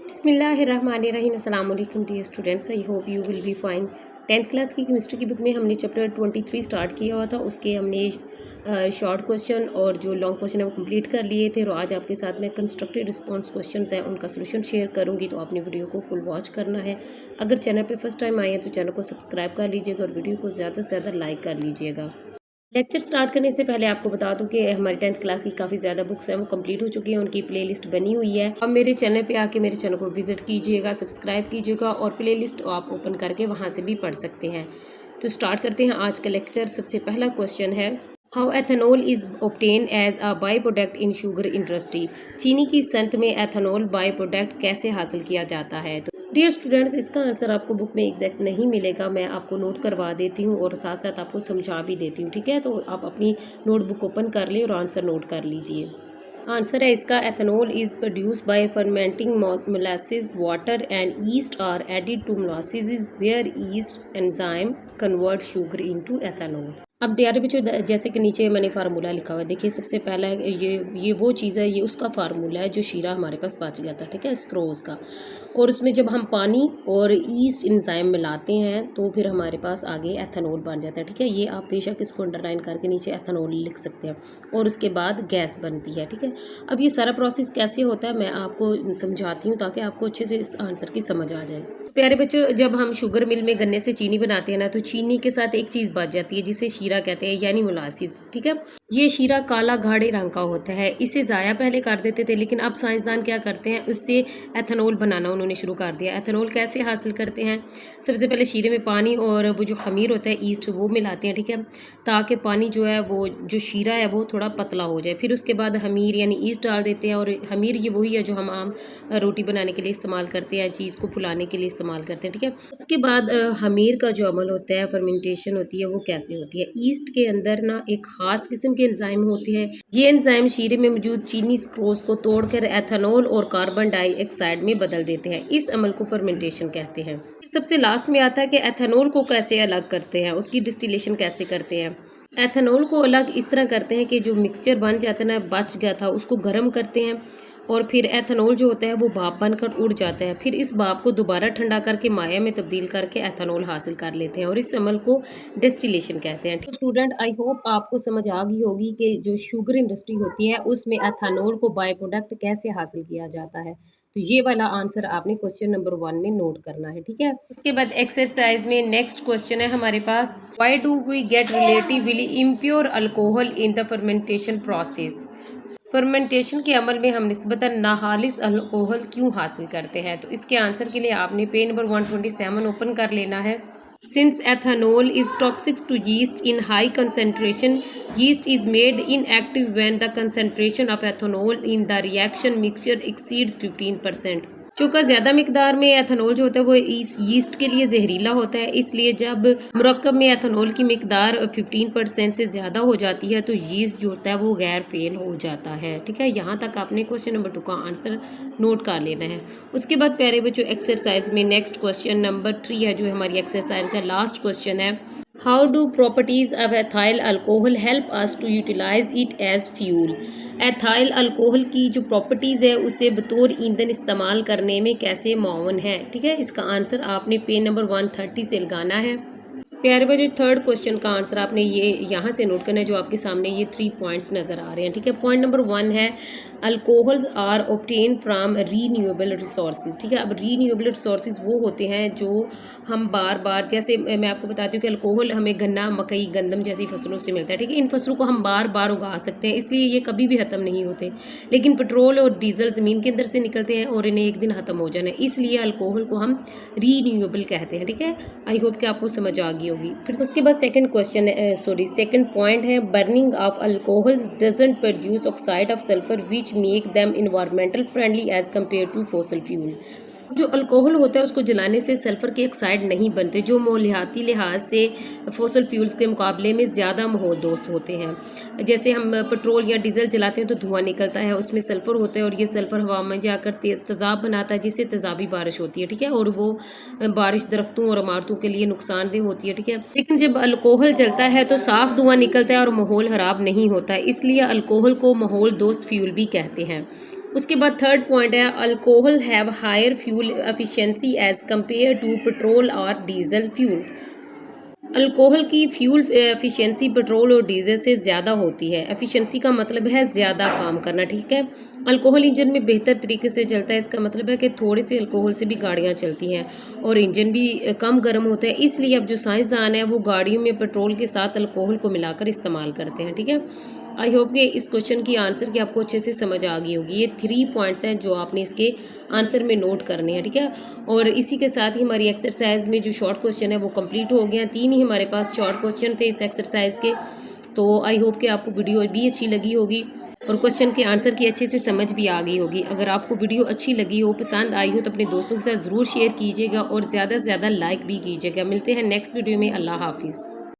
बिस्मिल्लाहिर्रहमानिर्रहीम। अस्सलाम वालेकुम dear students, I hope you will be fine. 10th class की केमिस्ट्री की बुक में हमने चैप्टर 23 स्टार्ट किया हुआ था। उसके हमने शॉर्ट क्वेश्चन और जो लॉन्ग क्वेश्चन है वो कंप्लीट कर लिए थे। और आज आपके साथ में कंस्ट्रक्टिव रिस्पॉन्स क्वेश्चन हैं उनका सोल्यूशन शेयर करूंगी, तो आपने वीडियो को फुल वॉच करना है। अगर चैनल पे फर्स्ट टाइम आए हैं तो चैनल को सब्सक्राइब कर लीजिएगा और वीडियो को ज़्यादा से ज़्यादा लाइक कर लीजिएगा। लेक्चर स्टार्ट करने से पहले आपको बता दूं कि हमारी 10th क्लास की काफ़ी ज़्यादा बुक्स हैं वो कंप्लीट हो चुकी हैं, उनकी प्लेलिस्ट बनी हुई है। अब मेरे चैनल पे आके मेरे चैनल को विजिट कीजिएगा, सब्सक्राइब कीजिएगा और प्लेलिस्ट आप ओपन करके वहाँ से भी पढ़ सकते हैं। तो स्टार्ट करते हैं आज का लेक्चर। सबसे पहला क्वेश्चन है, how ethanol is obtain as a by product in sugar industry. चीनी की सनत में एथेनॉल बाई प्रोडक्ट कैसे हासिल किया जाता है। तो डियर स्टूडेंट्स, इसका आंसर आपको बुक में एग्जैक्ट नहीं मिलेगा, मैं आपको नोट करवा देती हूँ और साथ साथ आपको समझा भी देती हूँ, ठीक है। तो आप अपनी नोटबुक ओपन कर लें और आंसर नोट कर लीजिए। आंसर है इसका, ethanol is produced by fermenting molasses water and yeast are added to molasses where yeast enzyme convert sugar into ethanol. अब प्यारे बच्चों, जैसे कि नीचे मैंने फार्मूला लिखा हुआ है, देखिए सबसे पहला ये वो चीज़ है, ये उसका फार्मूला है जो शीरा हमारे पास बच गया था, ठीक है, स्क्रोज का। और उसमें जब हम पानी और ईस्ट एंजाइम मिलाते हैं तो फिर हमारे पास आगे एथेनॉल बन जाता है, ठीक है। ये आप बेशक इसको अंडरलाइन करके नीचे एथेनॉल लिख सकते हैं। और उसके बाद गैस बनती है, ठीक है। अब ये सारा प्रोसेस कैसे होता है मैं आपको समझाती हूँ ताकि आपको अच्छे से इस आंसर की समझ आ जाए। प्यारे बच्चों, जब हम शुगर मिल में गन्ने से चीनी बनाते हैं ना, तो चीनी के साथ एक चीज़ बच जाती है जिसे शीरा कहते हैं, यानी मोलासिस, ठीक है। ये शीरा काला गाढ़े रंग का होता है, इसे ज़ाया पहले कर देते थे, लेकिन अब साइंसदान क्या करते हैं, उससे एथेनॉल बनाना उन्होंने शुरू कर दिया। एथेनॉल कैसे हासिल करते हैं, सबसे पहले शीरे में पानी और वो जो खमीर होता है ईस्ट, वो मिलाते हैं, ठीक है, ताकि पानी जो है वो जो शीरा है वो थोड़ा पतला हो जाए। फिर उसके बाद खमीर यानी ईस्ट डाल देते हैं, और खमीर ये वही है जो हम आम रोटी बनाने के लिए इस्तेमाल करते हैं, चीज़ को फुलाने के लिए इस्तेमाल करते हैं, ठीक है। उसके बाद खमीर का जो अमल होता है, फर्मेंटेशन होती है, वो कैसे होती है। ईस्ट के अंदर ना एक खास किस्म के एंजाइम होते हैं, ये एंजाइम शीरे में मौजूद चीनी स्क्रोज को तोड़कर एथेनॉल और कार्बन डाइऑक्साइड में बदल देते हैं। इस अमल को फर्मेंटेशन कहते हैं। सबसे लास्ट में आता है कि एथेनॉल को कैसे अलग करते हैं, उसकी डिस्टिलेशन कैसे करते हैं। एथेनॉल को अलग इस तरह करते हैं कि जो मिक्सचर बन जाता है ना, बच गया था, उसको गर्म करते हैं और फिर एथेनॉल जो होता है वो भाप बनकर उड़ जाता है। फिर इस भाप को दोबारा ठंडा करके माया में तब्दील करके एथेनॉल हासिल कर लेते हैं, और इस अमल को डिस्टिलेशन कहते हैं। तो स्टूडेंट, आई होप आपको समझ आ गई होगी कि जो शुगर इंडस्ट्री होती है उसमें एथेनॉल को बाय प्रोडक्ट कैसे हासिल किया जाता है। तो ये वाला आंसर आपने क्वेश्चन नंबर 1 में नोट करना है, ठीक है। उसके बाद एक्सरसाइज में नेक्स्ट क्वेश्चन है हमारे पास, why do we get relatively impure alcohol in the fermentation process. Fermentation के अमल में हम निस्बतन नाखालिस अल्कोहल क्यों हासिल करते हैं। तो इसके आंसर के लिए आपने पेज नंबर 127 ओपन कर लेना है। Since ethanol is toxic to yeast in high concentration, yeast is made inactive when the concentration of ethanol in the reaction mixture exceeds 15%। चूँकि ज़्यादा मिकदार में एथेनॉल जो होता है वो इस यीस्ट के लिए जहरीला होता है, इसलिए जब मुरक्कब में एथेनॉल की मिकदार 15% से ज़्यादा हो जाती है तो यीस्ट जो होता है वो गैर फेल हो जाता है, ठीक है। यहाँ तक आपने क्वेश्चन नंबर 2 का आंसर नोट कर लेना है। उसके बाद प्यारे बच्चों, एक्सरसाइज में नेक्स्ट क्वेश्चन नंबर 3 है जो हमारी एक्सरसाइज का लास्ट क्वेश्चन है। How do properties of ethyl alcohol help us to utilize it as fuel. Ethyl alcohol की जो प्रॉपर्टीज़ है उसे बतौर ईंधन इस्तेमाल करने में कैसे मुअव्वन है, ठीक है। इसका आंसर आपने पेज नंबर 130 से लगाना है। प्यारे बच्चों, थर्ड क्वेश्चन का आंसर आपने ये यहाँ से नोट करना है, जो आपके सामने ये 3 पॉइंट्स नज़र आ रहे हैं, ठीक है। पॉइंट नंबर 1 है, alcohols are obtain from renewable resources, ठीक है। अब रीन्यूएबल रिसोर्सेज वो होते हैं जो हम बार बार, जैसे मैं आपको बताती हूँ कि अल्कोहल हमें गन्ना, मकई, गंदम जैसी फसलों से मिलता है, ठीक है। इन फसलों को हम बार बार उगा सकते हैं, इसलिए ये कभी भी ख़त्म नहीं होते। लेकिन पेट्रोल और डीजल ज़मीन के अंदर से निकलते हैं और इन्हें एक दिन ख़त्म हो जाना है, इसलिए अल्कोहल को हम रीन्यूएबल कहते हैं, ठीक है। आई होप कि आपको समझ आ गई होगी। फिर उसके बाद सेकंड पॉइंट है, burning of alcohols doesn't produce oxide of sulphur which make them environmental friendly as compare to fossil fuel. जो अल्कोहल होता है उसको जलाने से सल्फर के ऑक्साइड नहीं बनते, जो माहौलियाती लिहाज से फॉसिल फ्यूल्स के मुकाबले में ज़्यादा माहौल दोस्त होते हैं। जैसे हम पेट्रोल या डीजल जलाते हैं तो धुआं निकलता है, उसमें सल्फर होता है और ये सल्फर हवा में जाकर तेज़ाब बनाता है, जिससे तेज़ाबी बारिश होती है, ठीक है। और वो बारिश दरख्तों और इमारतों के लिए नुकसानदेह होती है, ठीक है। लेकिन जब अल्कोहल जलता है तो साफ़ धुआं निकलता है और माहौल ख़राब नहीं होता है, इसलिए अल्कोहल को माहौल दोस्त फ्यूल भी कहते हैं। उसके बाद थर्ड पॉइंट है alcohol have higher fuel efficiency as compare to petrol और डीजल फ्यूल। अल्कोहल की फ्यूल एफिशिएंसी पेट्रोल और डीजल से ज़्यादा होती है। एफिशिएंसी का मतलब है ज़्यादा काम करना, ठीक है। अल्कोहल इंजन में बेहतर तरीके से चलता है, इसका मतलब है कि थोड़े से अल्कोहल से भी गाड़ियाँ चलती हैं और इंजन भी कम गर्म होता है। इसलिए अब जो साइंसदान है वो गाड़ियों में पेट्रोल के साथ अल्कोहल को मिलाकर इस्तेमाल करते हैं, ठीक है। आई होप कि इस क्वेश्चन की आंसर की आपको अच्छे से समझ आ गई होगी। ये 3 पॉइंट्स हैं जो आपने इसके आंसर में नोट करने हैं, ठीक है। और इसी के साथ ही हमारी एक्सरसाइज में जो शॉर्ट क्वेश्चन है वो कंप्लीट हो गया। 3 ही हमारे पास शॉर्ट क्वेश्चन थे इस एक्सरसाइज के। तो आई होप कि आपको वीडियो भी अच्छी लगी होगी और क्वेश्चन के आंसर की अच्छे से समझ भी आ गई होगी। अगर आपको वीडियो अच्छी लगी हो, पसंद आई हो, तो अपने दोस्तों के साथ ज़रूर शेयर कीजिएगा और ज़्यादा से ज़्यादा लाइक भी कीजिएगा। मिलते हैं नेक्स्ट वीडियो में। अल्लाह हाफिज़।